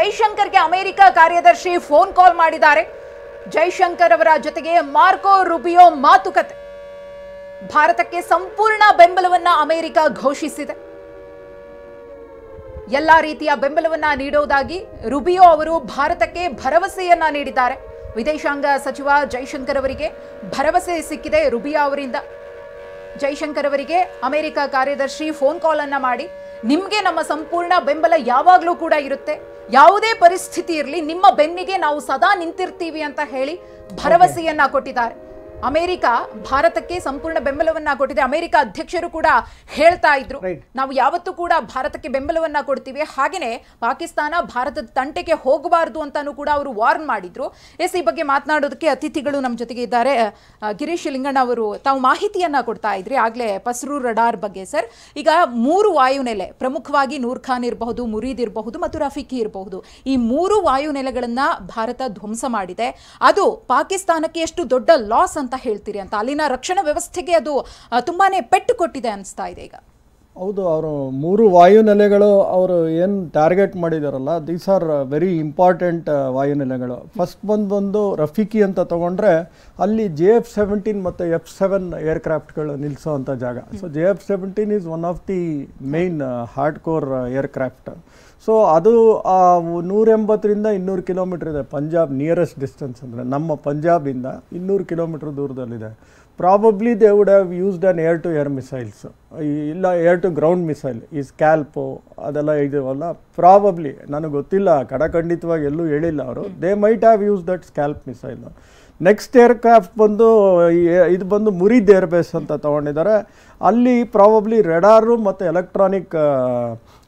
ಜೈಶಂಕರ್ಗೆ America ಕಾರ್ಯದರ್ಶಿ phone call ಮಾಡಿದ್ದಾರೆ. ಜೈಶಂಕರ್ ಅವರ ಜೊತೆಗೆ ಮಾರ್ಕೋ ರೂಬಿಯೋ ಮಾತುಕತೆ. ಭಾರತಕ್ಕೆ ಸಂಪೂರ್ಣ ಬೆಂಬಲವನ್ನ ಅಮೆರಿಕ ಘೋಷಿಸಿದೆ. ಎಲ್ಲಾ ರೀತಿಯ ಬೆಂಬಲವನ್ನ ನೀಡುವುದಾಗಿ ರೂಬಿಯೋ ಅವರು ಭಾರತಕ್ಕೆ ಭರವಸೆಯನ್ನ ನೀಡಿದ್ದಾರೆ. ವಿದೇಶಾಂಗ ಸಚಿವ ಜೈಶಂಕರ್ ಅವರಿಗೆ ಭರವಸೆ ಸಿಕ್ಕಿದೆ ರೂಬಿಯೋ ಅವರಿಂದ. ಜೈಶಂಕರ್ ಅವರಿಗೆ ಅಮೆರಿಕ ಕಾರ್ಯದರ್ಶಿ ಫೋನ್ ಕಾಲ್ ಅನ್ನ ಮಾಡಿ, ನಿಮ್ಗೆ ನಮ್ಮ ಸಂಪೂರ್ಣ ಬೆಂಬಲ ಯಾವಾಗಲೂ ಕೂಡ ಇರುತ್ತೆ, ಯಾವುದೇ ಪರಿಸ್ಥಿತಿ ಇರಲಿ ನಿಮ್ಮ ಬೆನ್ನಿಗೆ ನಾವು ಸದಾ ನಿಂತಿರ್ತೀವಿ ಅಂತ ಹೇಳಿ ಭರವಸೆಯನ್ನ ಕೊಟ್ಟಿದ್ದಾರೆ. ಅಮೆರಿಕ ಭಾರತಕ್ಕೆ ಸಂಪೂರ್ಣ ಬೆಂಬಲವನ್ನ ಕೊಟ್ಟಿದೆ. ಅಮೆರಿಕ ಅಧ್ಯಕ್ಷರು ಕೂಡ ಹೇಳ್ತಾ ಇದ್ರು, ನಾವು ಯಾವತ್ತೂ ಕೂಡ ಭಾರತಕ್ಕೆ ಬೆಂಬಲವನ್ನ ಕೊಡ್ತೀವಿ, ಹಾಗೇನೆ ಪಾಕಿಸ್ತಾನ ಭಾರತದ ತಂಟೆಗೆ ಹೋಗಬಾರದು ಅಂತಾನೂ ಕೂಡ ಅವರು ವಾರ್ನ್ ಮಾಡಿದ್ರು. ಈ ಬಗ್ಗೆ ಮಾತನಾಡೋದಕ್ಕೆ ಅತಿಥಿಗಳು ನಮ್ಮ ಜೊತೆಗೆ ಇದ್ದಾರೆ. ಗಿರೀಶ್ ಲಿಂಗಣ್ಣ ಅವರು ತಾವು ಮಾಹಿತಿಯನ್ನ ಕೊಡ್ತಾ ಇದ್ರಿ ಆಗ್ಲೇ ಪಸ್ರೂ ರಡಾರ್ ಬಗ್ಗೆ. ಸರ್, ಈಗ 3 ವಾಯುನೆಲೆ, ಪ್ರಮುಖವಾಗಿ ನೂರ್ ಖಾನ್ ಇರಬಹುದು, ಮುರೀದ್ ಇರಬಹುದು ಮತ್ತು ರಫೀಕಿ ಇರಬಹುದು, ಈ 3 ವಾಯುನೆಲೆಗಳನ್ನ ಭಾರತ ಧ್ವಂಸ ಮಾಡಿದೆ. ಅದು ಪಾಕಿಸ್ತಾನಕ್ಕೆ ಎಷ್ಟು ದೊಡ್ಡ ಲಾಸ್ ಅಂತ ಹೇಳ್ತೀರಿ ಅಂತ? ಅಲ್ಲಿನ ರಕ್ಷಣಾ ವ್ಯವಸ್ಥೆಗೆ ಅದು ತುಂಬಾನೇ ಪೆಟ್ಟು ಕೊಟ್ಟಿದೆ ಅನಿಸ್ತಾ ಇದೆ ಈಗ. ಹೌದು, ಅವರು 3 ವಾಯುನೆಲೆಗಳು ಅವರು ಏನು ಟಾರ್ಗೆಟ್ ಮಾಡಿದಾರಲ್ಲ, ದೀಸ್ ಆರ್ ವೆರಿ ಇಂಪಾರ್ಟೆಂಟ್ ವಾಯುನೆಲೆಗಳು. ಫಸ್ಟ್ ಬಂದು ರಫೀಕಿ ಅಂತ ತಗೊಂಡ್ರೆ ಅಲ್ಲಿ JF-17 ಮತ್ತು F-7 ಏರ್ಕ್ರಾಫ್ಟ್ಗಳು ನಿಲ್ಲಿಸೋ ಅಂಥ ಜಾಗ. So JF-17 is one of the main hard core aircraft. So ಅದು 180ರಿಂದ 200 ಕಿಲೋಮೀಟರ್ ಇದೆ. ಪಂಜಾಬ್ ನಿಯರೆಸ್ಟ್ ಡಿಸ್ಟೆನ್ಸ್ ಅಂದರೆ ನಮ್ಮ ಪಂಜಾಬಿಂದ 200 ಕಿಲೋಮೀಟರ್ ದೂರದಲ್ಲಿದೆ. Probably they would have used an air to air missiles, ಇಲ್ಲ ಏರ್ ಟು ಗ್ರೌಂಡ್ ಮಿಸೈಲ್, ಈ ಸ್ಕ್ಯಾಲ್ಪು ಅದೆಲ್ಲ ಇದೆವಲ್ಲ, ಪ್ರಾಬಬ್ಲಿ ನನಗೆ ಗೊತ್ತಿಲ್ಲ, ಖಡಖಂಡಿತವಾಗಿ ಎಲ್ಲೂ ಹೇಳಿಲ್ಲ ಅವರು. They might have use that scalp missile. Next aircraft ಇದು ಬಂದು ಮುರೀದ್ ಏರ್ಬೇಸ್ ಅಂತ ತೊಗೊಂಡಿದ್ದಾರೆ. ಅಲ್ಲಿ ಪ್ರಾಬಬ್ಲಿ ರೆಡಾರು ಮತ್ತು ಎಲೆಕ್ಟ್ರಾನಿಕ್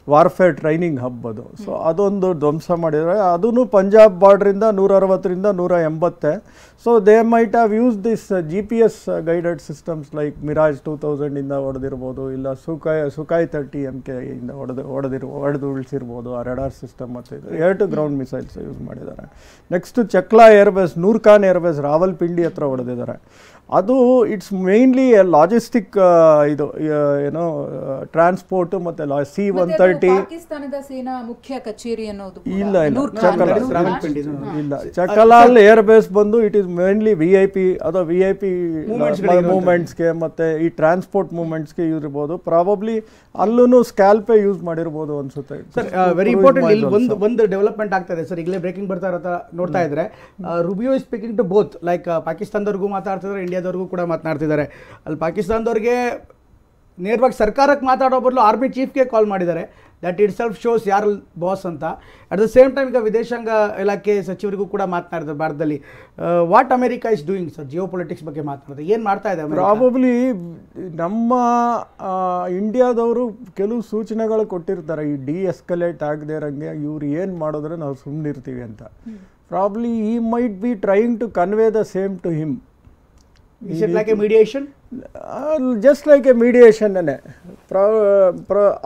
ವಾರ್ಫೇರ್ ಟ್ರೈನಿಂಗ್ ಹಬ್ ಅದು. ಸೊ ಅದೊಂದು ಧ್ವಂಸ ಮಾಡಿದರೆ, ಅದೂ ಪಂಜಾಬ್ ಬಾರ್ಡ್ರಿಂದ 160ರಿಂದ 180. So they might have use this GPS guided systems like Mirage 2000 ಹೊಡೆದಿರ್ಬೋದು, ಇಲ್ಲ ಸುಕಾಯ್ 30 MK ಇಂದ ಹೊಡೆದು ಉಳಿಸಿರ್ಬೋದು ಆ ರೆಡಾರ್ ಸಿಸ್ಟಮ್. ಮತ್ತು ಇದು air to ground missiles use ಮಾಡಿದ್ದಾರೆ. Next Chaklala airbase, Nur Khan airbase Rawalpindi ಹತ್ರ ಹೊಡೆದಿದ್ದಾರೆ. ಅದು ಇಟ್ಸ್ ಮೇನ್ಲಿ ಲಾಜಿಸ್ಟಿಕ್, ಇದು ಏನೋ ಟ್ರಾನ್ಸ್ಪೋರ್ಟ್ ಮತ್ತು C-130. ಪಾಕಿಸ್ತಾನದ ಸೇನಾ ಮುಖ್ಯ ಕಚೇರಿ ಅನ್ನೋದು ಇಲ್ಲ ಚಕಲಾಲ್ ಏರ್ಬೇಸ್ ಬಂದು ಇಟ್ ಈಸ್ ಮೇನ್ಲಿ VIP, ಅದು VIP ಮೂವ್ಮೆಂಟ್ಸ್ಗೆ ಮತ್ತು ಈ ಟ್ರಾನ್ಸ್ಪೋರ್ಟ್ ಮೂವ್ಮೆಂಟ್ಸ್ಗೆ ಯೂಸ್ ಇರ್ಬೋದು. ಪ್ರಾಬಬ್ಲಿ ಅಲ್ಲೂ ಸ್ಕ್ಯಾಲ್ಪೇ ಯೂಸ್ ಮಾಡಿರ್ಬೋದು ಅನ್ಸುತ್ತೆ. ಸರ್, ವೆರಿ ಇಂಪಾರ್ಟೆಂಟ್ ಒಂದು ಡೆವಲಪ್ಮೆಂಟ್ ಆಗ್ತಾ ಇದೆ ಸರ್. ಈಗಲೇ ಬ್ರೇಕಿಂಗ್ ಬರ್ತಾ ಇರೋ ನೋಡ್ತಾ ಇದ್ರೆ, Rubio is speaking to both, like ಪಾಕಿಸ್ತಾನದವ್ರಿಗೂ ಮಾತಾಡ್ತಿದ್ದಾರೆ, ಇಂಡಿಯಾದವ್ರಿಗೂ ಕೂಡ ಮಾತನಾಡ್ತಿದ್ದಾರೆ. ಅಲ್ಲಿ ಪಾಕಿಸ್ತಾನದವ್ರಿಗೆ ನೇರವಾಗಿ ಸರ್ಕಾರಕ್ಕೆ ಮಾತಾಡೋ ಬದಲು ಆರ್ಮಿ ಚೀಫ್ಗೆ ಕಾಲ್ ಮಾಡಿದ್ದಾರೆ. ದಟ್ ಇಟ್ ಸೆಲ್ಫ್ ಶೋಸ್ ಯಾರು ಬಾಸ್ ಅಂತ. ಅಟ್ ದ ಸೇಮ್ ಟೈಮ್ ಈಗ ವಿದೇಶಾಂಗ ಇಲಾಖೆ ಸಚಿವರಿಗೂ ಕೂಡ ಮಾತನಾಡಿದ್ದಾರೆ ಭಾರತದಲ್ಲಿ. What America is doing sir, Jio politics ಬಗ್ಗೆ ಮಾತನಾಡಿದ್ರೆ ಏನು ಮಾಡ್ತಾ ಇದೆ? ಪ್ರಾಬಬ್ಲಿ ನಮ್ಮ ಇಂಡಿಯಾದವರು ಕೆಲವು ಸೂಚನೆಗಳು ಕೊಟ್ಟಿರ್ತಾರೆ, ಈ ಡಿ-ಎಸ್ಕಲೇಟ್ ಆಗದೆ ಇರೋಂಗೆ ಇವ್ರು ಏನು ಮಾಡಿದ್ರೆ ನಾವು ಸುಮ್ಮನಿರ್ತೀವಿ ಅಂತ. Probably he might be trying to convey the same to him. Is it like a mediation? Just like a mediation.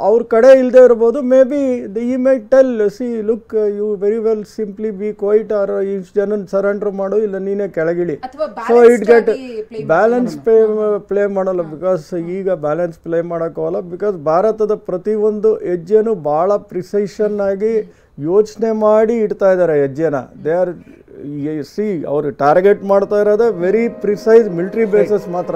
ಅವ್ರ ಕಡೆ ಇಲ್ಲದೆ ಇರ್ಬೋದು. May be he might tell, see look, you very well simply be quiet, or ಇಷ್ಟು ಜನ surrender ಮಾಡು, ಇಲ್ಲ ನೀನೇ ಕೆಳಗಿಳಿ. So it get balance play ಮಾಡಲ್ಲ. ಬಿಕಾಸ್ ಈಗ ಬ್ಯಾಲೆನ್ಸ್ ಪ್ಲೇ ಮಾಡೋಕ್ಕಾಗಲ್ಲ. ಬಿಕಾಸ್ ಭಾರತದ ಪ್ರತಿಯೊಂದು ಹೆಜ್ಜೆನೂ ಭಾಳ ಪ್ರಿಸೈಷನ್ ಆಗಿ ಯೋಚನೆ ಮಾಡಿ ಇಡ್ತಾ ಇದ್ದಾರೆ ಹೆಜ್ಜೆನ. ದೇ ಆರ್ ಅವರು ಟಾರ್ಗೆಟ್ ಮಾಡ್ತಾ ಇರೋದೇ ವೆರಿ ಪ್ರಿಸೈಸ್ ಮಿಲಿಟರಿ ಬೇಸಸ್ ಮಾತ್ರ.